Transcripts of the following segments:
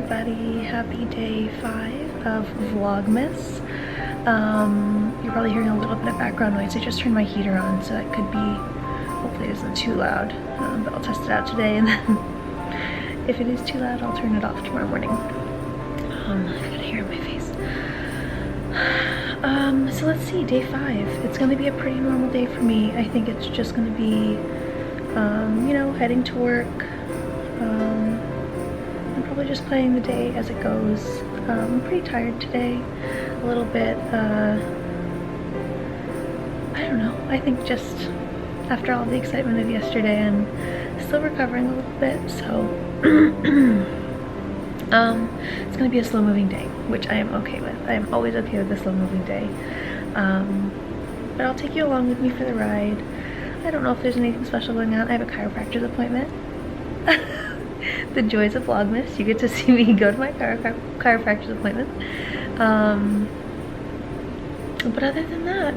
everybody, happy day 5 of Vlogmas. You're probably hearing a little bit of background noise. I just turned my heater on, so it could be, hopefully it isn't too loud, but I'll test it out today, and then if it is too loud, I'll turn it off tomorrow morning. I got hair in my face. So let's see, day 5. It's gonna be a pretty normal day for me. I think it's just gonna be, you know, heading to work, and probably just playing the day as it goes. I'm pretty tired today, a little bit, I don't know, I think just after all the excitement of yesterday, I'm still recovering a little bit, so it's gonna be a slow moving day, which I am okay with. I am always okay with a slow moving day. But I'll take you along with me for the ride. I don't know if there's anything special going on. I have a chiropractor's appointment. The joys of Vlogmas. You get to see me go to my chiropractor's appointment. But other than that,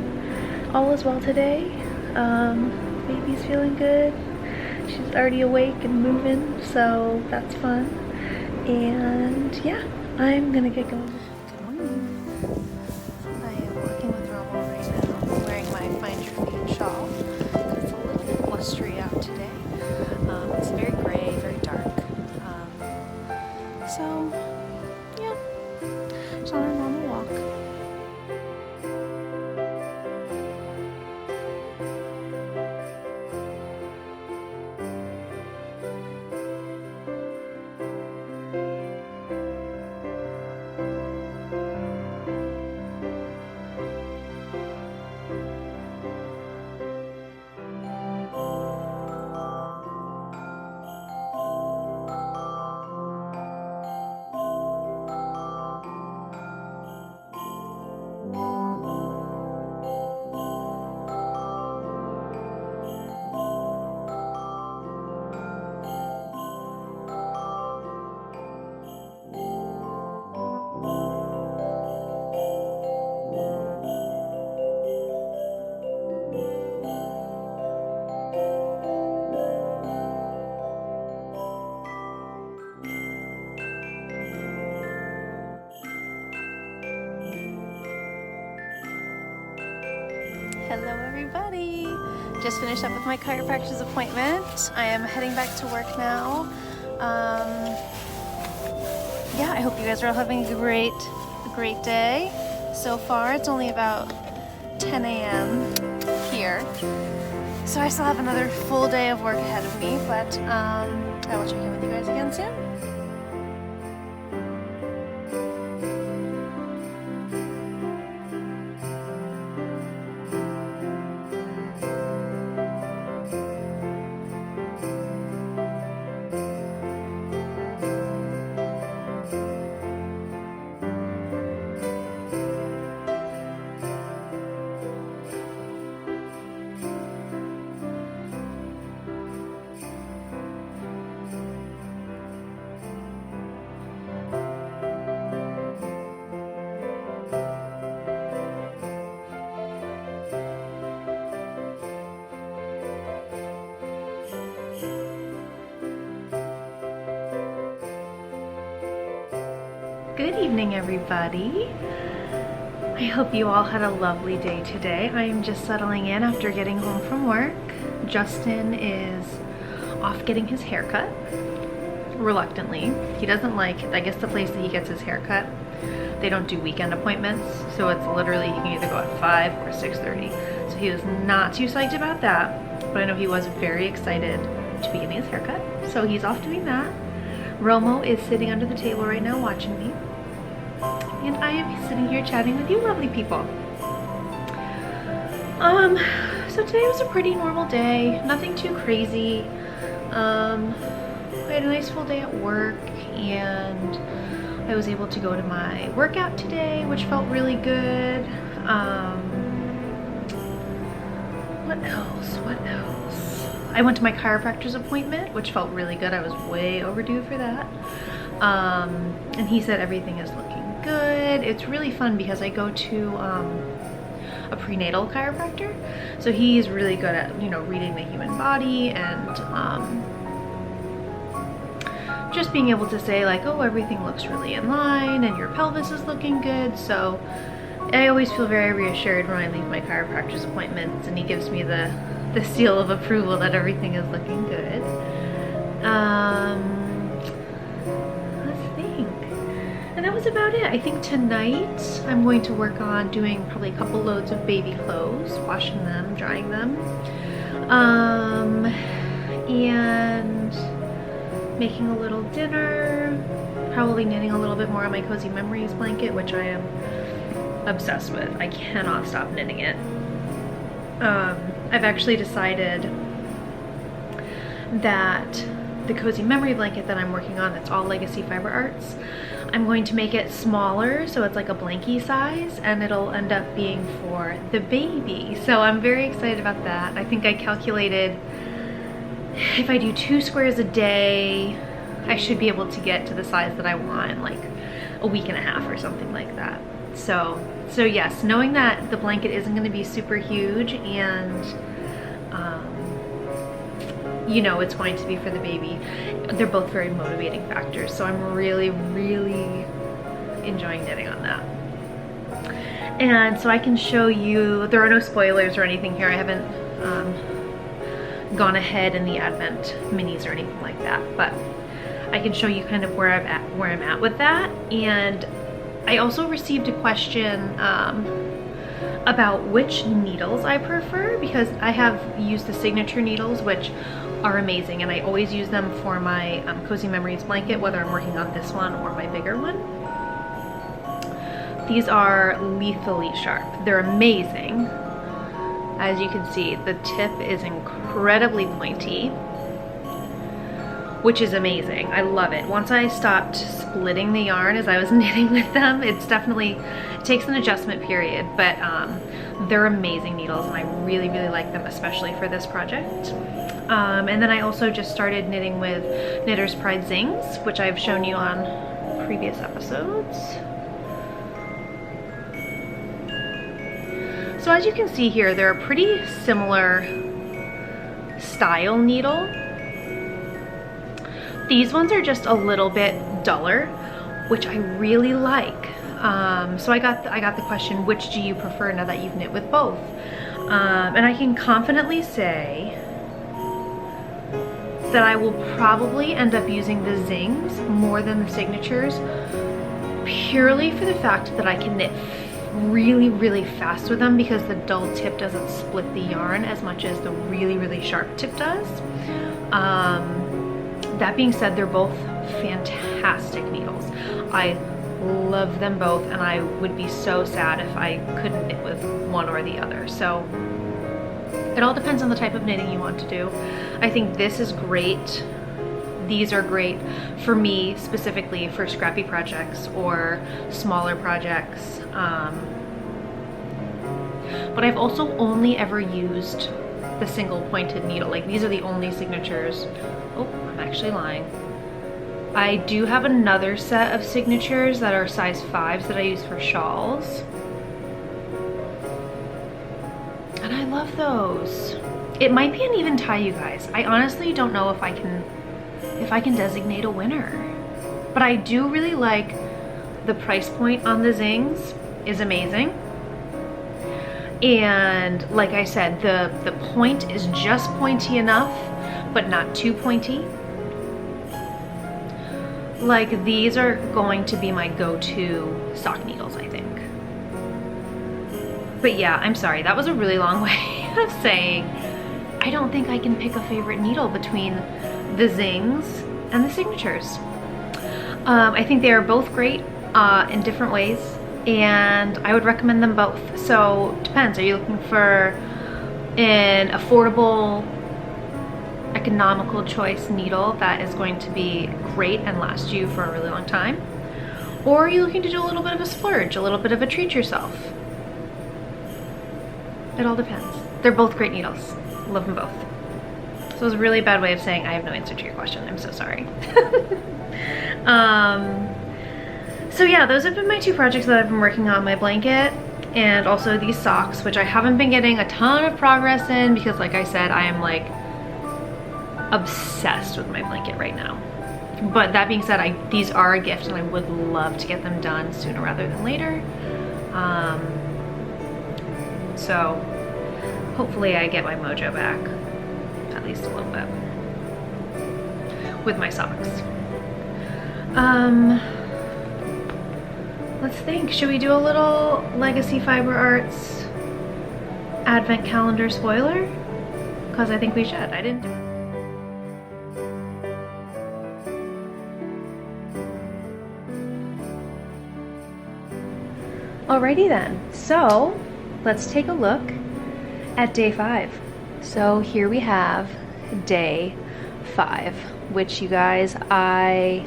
all is well today. Baby's feeling good. She's already awake and moving, so that's fun. And yeah, I'm gonna get going. Good morning. I am walking with Romo right now, wearing my Find Your Feet shawl. It's a little bit blustery out today. It's very gray, very dark. So yeah, just on a normal walk. Hello everybody! Just finished up with my chiropractor's appointment. I am heading back to work now. Yeah, I hope you guys are all having a great day so far. It's only about 10 a.m. here, so I still have another full day of work ahead of me, but I will check in with you guys again soon. Good evening, everybody. I hope you all had a lovely day today. I am just settling in after getting home from work. Justin is off getting his haircut, reluctantly. He doesn't like, I guess the place that he gets his haircut, they don't do weekend appointments, so it's literally, he can either go at 5 or 6:30. So he was not too psyched about that, but I know he was very excited to be getting his haircut. So he's off doing that. Romo is sitting under the table right now watching me. And I am sitting here chatting with you lovely people. So today was a pretty normal day, nothing too crazy. I had a nice full day at work, and I was able to go to my workout today, which felt really good. What else? I went to my chiropractor's appointment, which felt really good. I was way overdue for that. And he said everything is looking good. It's really fun because I go to a prenatal chiropractor, so he's really good at, you know, reading the human body and just being able to say like, oh, everything looks really in line and your pelvis is looking good. So I always feel very reassured when I leave my chiropractor's appointments and he gives me the seal of approval that everything is looking good. Let's think. And that was about it. I think tonight I'm going to work on doing probably a couple loads of baby clothes, washing them, drying them, and making a little dinner, probably knitting a little bit more on my Cozy Memories blanket, which I am obsessed with. I cannot stop knitting it. I've actually decided that the Cozy Memory blanket that I'm working on, that's all Legacy Fiber Arts, I'm going to make it smaller, so it's like a blankie size, and it'll end up being for the baby. So I'm very excited about that. I think I calculated if I do 2 squares a day, I should be able to get to the size that I want in like a week and a half or something like that. So yes, knowing that the blanket isn't going to be super huge and you know, it's going to be for the baby, they're both very motivating factors. So I'm really, really enjoying knitting on that. And so I can show you, there are no spoilers or anything here. I haven't gone ahead in the Advent minis or anything like that, but I can show you kind of where I'm at with that. And I also received a question about which needles I prefer, because I have used the signature needles, which are amazing, and I always use them for my Cozy Memories blanket, whether I'm working on this one or my bigger one. These are lethally sharp. They're amazing. As you can see, the tip is incredibly pointy, which is amazing. I love it. Once I stopped splitting the yarn as I was knitting with them, it takes an adjustment period, but they're amazing needles, and I really, really like them, especially for this project. And then I also just started knitting with Knitter's Pride Zings, which I've shown you on previous episodes. So as you can see here, they're a pretty similar style needle. These ones are just a little bit duller, which I really like. So I got the question, which do you prefer now that you've knit with both? And I can confidently say that I will probably end up using the Zings more than the signatures, purely for the fact that I can knit really, really fast with them, because the dull tip doesn't split the yarn as much as the really, really sharp tip does. That being said, they're both fantastic needles. I love them both, and I would be so sad if I couldn't knit with one or the other. So it all depends on the type of knitting you want to do. I think this is great. These are great for me, specifically for scrappy projects or smaller projects. But I've also only ever used the single pointed needle. Like, these are the only signatures. Oh, I'm actually lying. I do have another set of signatures that are size 5s that I use for shawls. And I love those. It might be an even tie, you guys. I honestly don't know if I can designate a winner. But I do really like the price point on the Zings is amazing. And like I said, the point is just pointy enough, but not too pointy. Like, these are going to be my go-to sock needles, I think. But yeah, I'm sorry, that was a really long way of saying I don't think I can pick a favorite needle between the Zings and the signatures. I think they are both great in different ways, and I would recommend them both. So it depends. Are you looking for an affordable, economical choice needle that is going to be great and last you for a really long time? Or are you looking to do a little bit of a splurge, a little bit of a treat yourself? It all depends. They're both great needles. Love them both. So it was a really bad way of saying I have no answer to your question. I'm so sorry. So yeah, those have been my 2 projects that I've been working on, my blanket and also these socks, which I haven't been getting a ton of progress in because, like I said, I am like obsessed with my blanket right now. But that being said, these are a gift and I would love to get them done sooner rather than later. So hopefully I get my mojo back, at least a little bit, with my socks. Let's think, should we do a little Legacy Fiber Arts Advent Calendar spoiler? Because I think we should. I didn't do it. Alrighty then, so let's take a look at day 5. So here we have day 5, which, you guys, I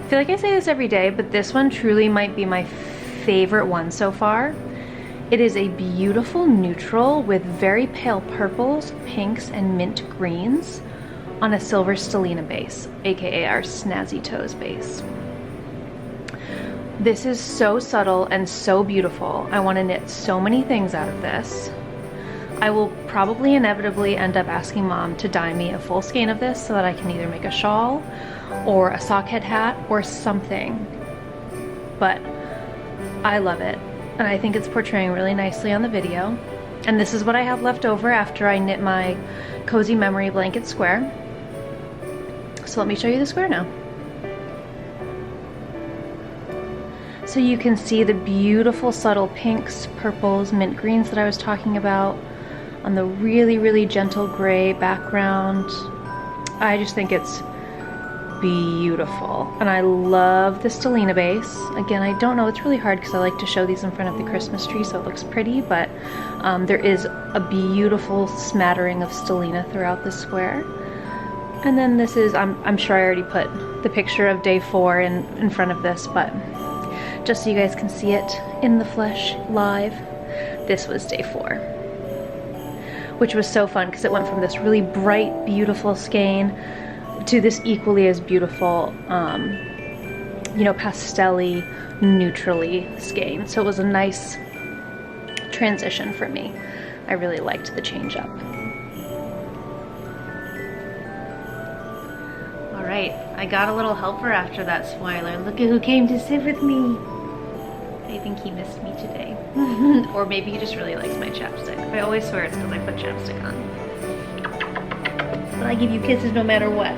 feel like I say this every day, but this one truly might be my favorite one so far. It is a beautiful neutral with very pale purples, pinks, and mint greens on a silver stellina base, aka our Snazzy Toes base. This is so subtle and so beautiful. I want to knit so many things out of this. I will probably inevitably end up asking Mom to dye me a full skein of this so that I can either make a shawl or a sockhead hat or something. But I love it, and I think it's portraying really nicely on the video. And this is what I have left over after I knit my Cozy Memory blanket square. So let me show you the square now. So you can see the beautiful subtle pinks, purples, mint greens that I was talking about on the really, really gentle gray background. I just think it's beautiful. And I love the stellina base. Again, I don't know, it's really hard because I like to show these in front of the Christmas tree so it looks pretty, but there is a beautiful smattering of stellina throughout the square. And then this is, I'm sure I already put the picture of day 4 in front of this, but just so you guys can see it in the flesh live, this was day 4, which was so fun because it went from this really bright, beautiful skein to this equally as beautiful, you know, pastel-y, neutrally skein. So it was a nice transition for me. I really liked the change up. All right, I got a little helper after that spoiler. Look at who came to sit with me. I think he missed me today. Or maybe he just really likes my chapstick. I always swear it's because I put chapstick on. But I give you kisses no matter what.